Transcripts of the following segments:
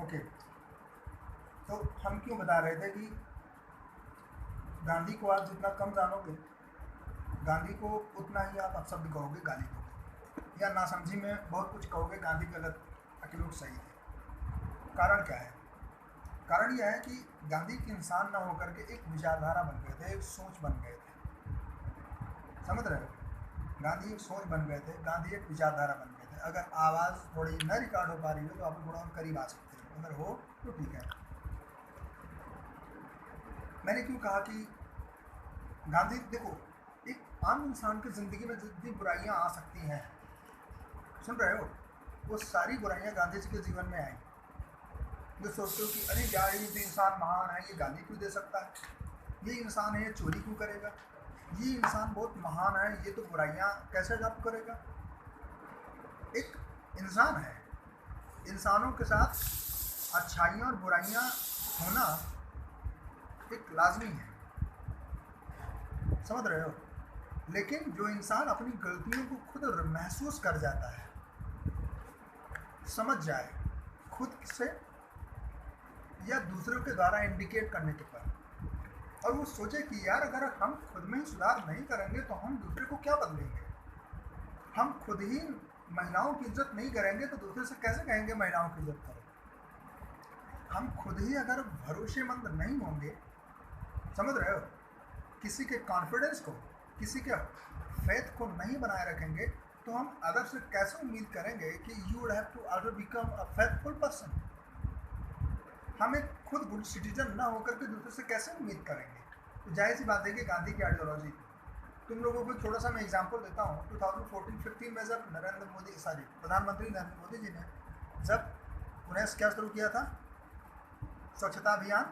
Okay, तो हम क्यों बता रहे थे कि गांधी को आप जितना कम जानोगे, गांधी को उतना ही आप अपशब्द कहोगे, गाली दोगे, या नासमझी में बहुत कुछ कहोगे, गांधी गलत बाकी लोग सही थे। कारण क्या है? कारण यह है कि गांधी एक इंसान ना होकर के एक विचारधारा बन गए थे, एक सोच बन गए थे। समझ रहे हो? गांधी एक सोच बन गए थे, गांधी एक विचारधारा बन गए थे। अगर आवाज़ थोड़ी न रिकॉर्ड हो पा रही हो तो आप थोड़ा और करीब आ सकते हो, अगर हो तो ठीक है। मैंने क्यों कहा कि गांधी, देखो, एक आम इंसान की ज़िंदगी में जितनी बुराइयां आ सकती हैं, सुन रहे हो, वो सारी बुराइयां गांधी जी के जीवन में आई। जो सोचते हो कि अरे यार ये तो इंसान महान है, ये गाली क्यों दे सकता है, ये इंसान है, ये चोरी क्यों करेगा, ये इंसान बहुत महान है, ये तो बुराइयां कैसे जब्त करेगा। एक इंसान है, इंसानों के साथ अच्छाइयाँ और बुराइयां होना एक लाजमी है। समझ रहे हो? लेकिन जो इंसान अपनी गलतियों को खुद महसूस कर जाता है, समझ जाए खुद से या दूसरों के द्वारा इंडिकेट करने के पर, और वो सोचे कि यार अगर हम खुद में ही सुधार नहीं करेंगे तो हम दूसरे को क्या बदलेंगे। हम खुद ही महिलाओं की इज्जत नहीं करेंगे तो दूसरे से कैसे कहेंगे महिलाओं की इज्जत करो। हम खुद ही अगर भरोसेमंद नहीं होंगे, समझ रहे हो, किसी के कॉन्फिडेंस को, किसी के फेथ को नहीं बनाए रखेंगे तो हम अदर से कैसे उम्मीद करेंगे कि you would have to also become a faithful person. हम एक खुद गुड सिटीजन ना होकर के दूसरे से कैसे उम्मीद करेंगे। तो जाहिर सी बात है कि गांधी की आइडियोलॉजी, तुम लोगों को थोड़ा सा मैं एग्जांपल देता हूँ। 2014-15 में जब प्रधानमंत्री नरेंद्र मोदी जी ने जब उन्हें क्या शुरू किया था, स्वच्छता अभियान,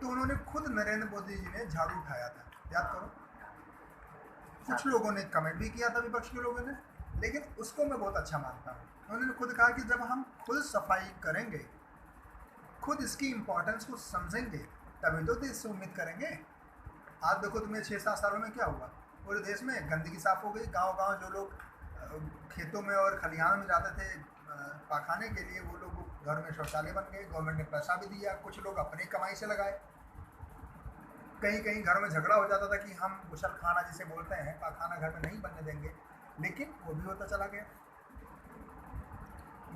तो उन्होंने खुद नरेंद्र मोदी जी ने झाड़ू उठाया था, याद करो। कुछ लोगों ने कमेंट भी किया था, विपक्ष के लोगों ने, लेकिन उसको मैं बहुत अच्छा मानता हूँ। उन्होंने खुद कहा कि जब हम खुद सफाई करेंगे, खुद इसकी इम्पोर्टेंस को समझेंगे, तभी तो देश से उम्मीद करेंगे। आज देखो तुम्हें 6-7 सालों में क्या हुआ, पूरे देश में गंदगी साफ हो गई। गांव-गांव जो लोग खेतों में और खलिहान में जाते थे पाखाने के लिए, वो लोग घर में शौचालय बन गए। गवर्नमेंट ने पैसा भी दिया, कुछ लोग अपनी कमाई से लगाए। कहीं कहीं घर में झगड़ा हो जाता था कि हम गुसल खाना जिसे बोलते हैं, पाखाना घर में नहीं बनने देंगे, लेकिन वो भी होता चला गया।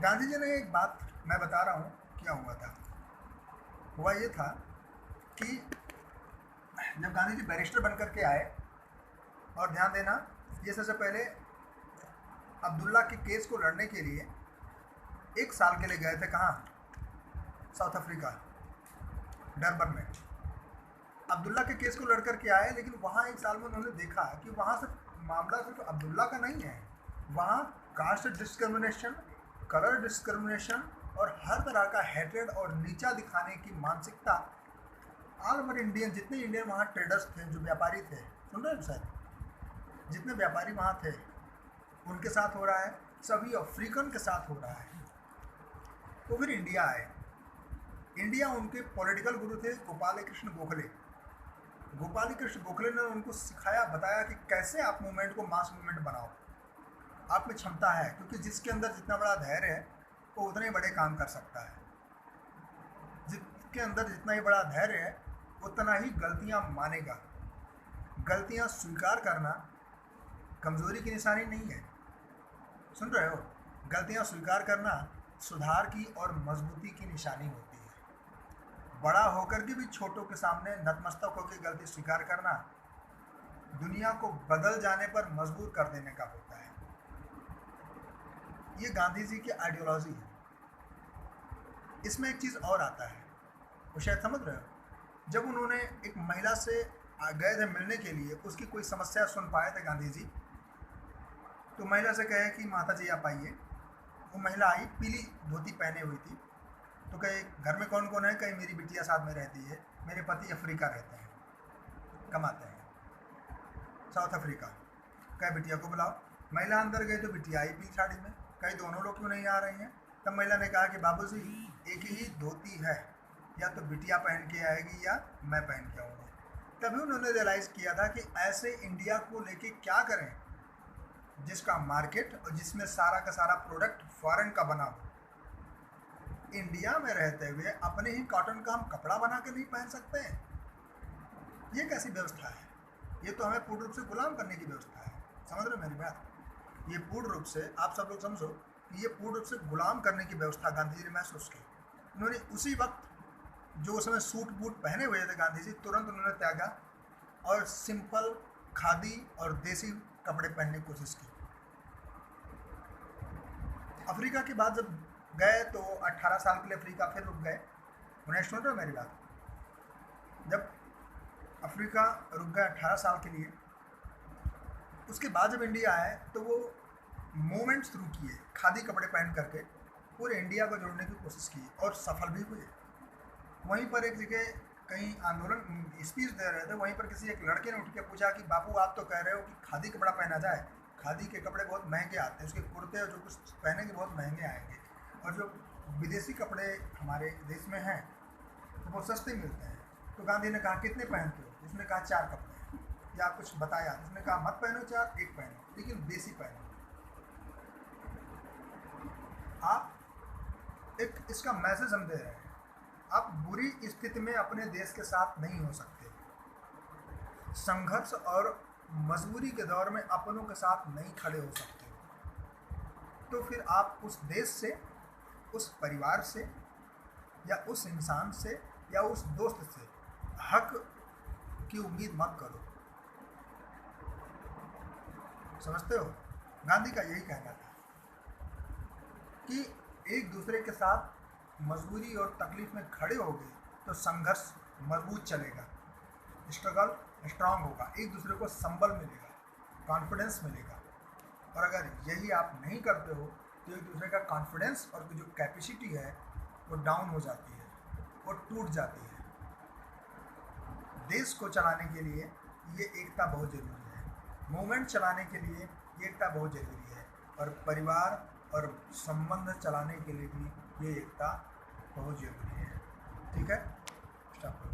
गांधी जी ने एक बात मैं बता रहा हूँ क्या हुआ था। हुआ ये था कि जब गांधी जी बैरिस्टर बनकर के आए, और ध्यान देना, ये सबसे पहले अब्दुल्ला के केस को लड़ने के लिए 1 साल के लिए गए थे। कहाँ? साउथ अफ्रीका, डरबन में। अब्दुल्ला के केस को लड़ करके आए, लेकिन वहाँ 1 साल में उन्होंने देखा कि वहाँ से मामला सिर्फ अब्दुल्ला का नहीं है, वहाँ कास्ट डिस्क्रिमिनेशन, कलर डिस्क्रिमिनेशन और हर तरह का हेट्रेड और नीचा दिखाने की मानसिकता ऑल ओवर इंडियन, जितने इंडियन वहाँ ट्रेडर्स थे, जो व्यापारी थे, सुन रहे हो सर, जितने व्यापारी वहाँ थे उनके साथ हो रहा है, सभी अफ्रीकन के साथ हो रहा है। तो फिर इंडिया आए। इंडिया, उनके पॉलिटिकल गुरु थे गोपाल कृष्ण गोखले। गोपाल कृष्ण गोखले ने उनको सिखाया, बताया कि कैसे आप मूवमेंट को मास मूवमेंट बनाओ। आप में क्षमता है, क्योंकि जिसके अंदर जितना बड़ा धैर्य है वो उतने बड़े काम कर सकता है। जिसके अंदर जितना ही बड़ा धैर्य है उतना ही गलतियां मानेगा। गलतियां स्वीकार करना कमज़ोरी की निशानी नहीं है, सुन रहे हो। गलतियां स्वीकार करना सुधार की और मजबूती की निशानी होती है। बड़ा होकर के भी छोटों के सामने नतमस्तक होकर गलती स्वीकार करना दुनिया को बदल जाने पर मजबूर कर देने का होता है। ये गांधी जी की आइडियोलॉजी है। इसमें एक चीज़ और आता है, वो शायद समझ रहे हो। जब उन्होंने एक महिला से गए थे मिलने के लिए, उसकी कोई समस्या सुन पाए थे गांधी जी, तो महिला से कहे कि माता जी आप आइए। वो महिला आई, पीली धोती पहने हुई थी। तो कहे घर में कौन कौन है? कहीं मेरी बिटिया साथ में रहती है, मेरे पति अफ्रीका रहते हैं, कमाते हैं, साउथ अफ्रीका। कहे बिटिया को बुलाओ। महिला अंदर गई तो बिटिया आई पीली साड़ी में। कहीं दोनों लोग क्यों नहीं आ रही हैं? तब महिला ने कहा कि बाबूजी एक ही धोती है, या तो बिटिया पहन के आएगी या मैं पहन के आऊँगी। तभी उन्होंने रियलाइज़ किया था कि ऐसे इंडिया को लेके क्या करें जिसका मार्केट और जिसमें सारा का सारा प्रोडक्ट फॉरेन का बना हो। इंडिया में रहते हुए अपने ही कॉटन का हम कपड़ा बना के नहीं पहन सकते हैं? ये कैसी व्यवस्था है? ये तो हमें पूर्ण रूप से गुलाम करने की व्यवस्था है। समझ रहे हो मेरी बात? ये पूर्ण रूप से, आप सब लोग समझो कि ये पूर्ण रूप से गुलाम करने की व्यवस्था गांधी जी ने महसूस की। उन्होंने उसी वक्त जो उस समय सूट बूट पहने हुए थे गांधी जी, तुरंत उन्होंने त्यागा और सिंपल खादी और देसी कपड़े पहनने की कोशिश की। अफ्रीका के बाद जब गए तो 18 साल के लिए अफ्रीका फिर रुक गए। उन्हें सुन रहे हो मेरी बात? जब अफ्रीका रुक गए 18 साल के लिए, उसके बाद जब इंडिया आए तो वो मूवमेंट शुरू किए, खादी कपड़े पहन करके पूरे इंडिया को जोड़ने की कोशिश की और सफल भी हुए। वहीं पर एक जगह कहीं आंदोलन स्पीच दे रहे थे, वहीं पर किसी एक लड़के ने उठ के पूछा कि बापू आप तो कह रहे हो कि खादी कपड़ा पहना जाए, खादी के कपड़े बहुत महंगे आते हैं, उसके कुर्ते और जो कुछ पहनेंगे बहुत महंगे आएंगे, और जो विदेशी कपड़े हमारे देश में हैं तो वो सस्ते मिलते हैं। तो गांधी ने कहा कितने पहनते हो? उसने कहा 4 कपड़े, या कुछ बताया। उसने कहा मत पहनो 4, एक पहनो, लेकिन देसी पहनो। आप एक इसका मैसेज हम दे रहे हैं, आप बुरी स्थिति में अपने देश के साथ नहीं हो सकते। संघर्ष और मजबूरी के दौर में अपनों के साथ नहीं खड़े हो सकते। तो फिर आप उस देश से, उस परिवार से, या उस इंसान से, या उस दोस्त से हक की उम्मीद मत करो। समझते हो? गांधी का यही कहना था कि एक दूसरे के साथ मजबूरी और तकलीफ में खड़े हो गए तो संघर्ष मजबूत चलेगा, स्ट्रगल स्ट्रांग होगा, एक दूसरे को संबल मिलेगा, कॉन्फिडेंस मिलेगा। और अगर यही आप नहीं करते हो तो एक दूसरे का कॉन्फिडेंस और जो कैपेसिटी है वो डाउन हो जाती है, वो टूट जाती है। देश को चलाने के लिए ये एकता बहुत ज़रूरी है, मूवमेंट चलाने के लिए ये एकता बहुत ज़रूरी है, और परिवार और संबंध चलाने के लिए भी ये एकता बहुत ज़रूरी है। ठीक है, स्टॉप।